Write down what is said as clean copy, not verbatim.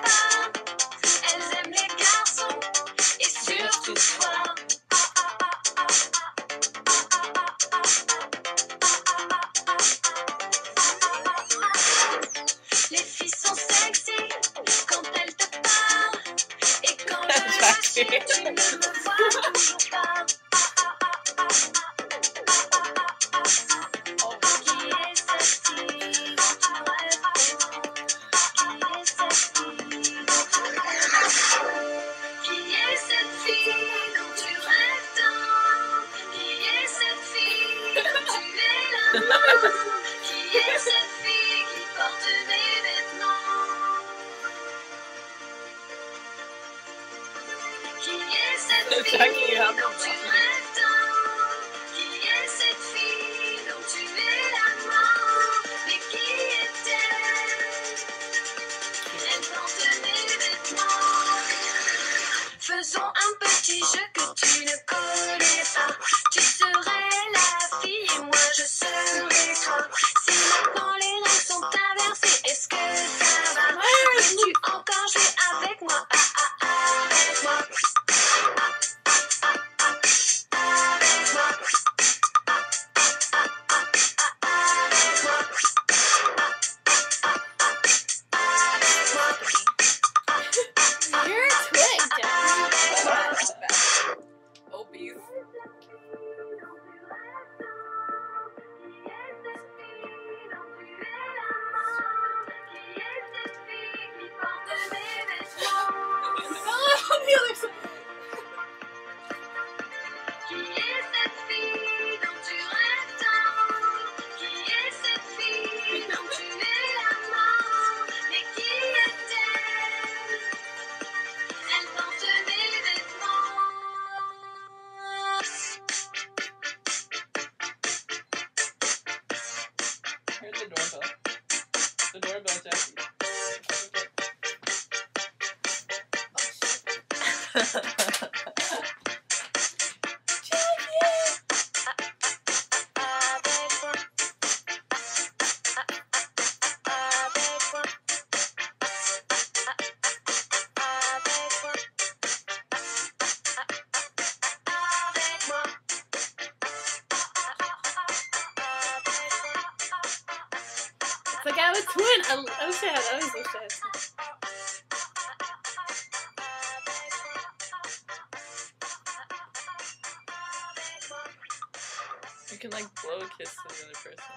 pas. Elles aiment les garçons et surtout toi. Les filles sont sexy quand elles te parlent. Et quand je le sais, tu ne me vois toujours pas. Qui est cette fille dont tu rêves tant? Qui est cette fille dont tu rêves tant? Qui est cette fille dont tu rêves tant? Qui est cette fille dont tu es l'amant? Qui est cette fille qui porte des vêtements? Qui est cette fille dont tu rêves tant? Qui est cette fille dont tu es l'amant? Mais qui est-elle? Elle porte des vêtements. Faisons un petit jeu que tu ne connais pas. Tu serais la fille et moi je serais toi. Si maintenant les règles sont inversées, est-ce que ça va? Veux-tu encore jouer avec moi? Avec moi. Avec moi. You're a twig, Obese. On the other side. Qui est cette fille dont tu rêves tant? Qui est cette fille dont tu es l'amant? Mais qui est-elle? Elle porte des vêtements. Here's the doorbell. The doorbell, Jackie. It's like I was twin. I wish I had. I always wish I had. You can like blow a kiss to the other person.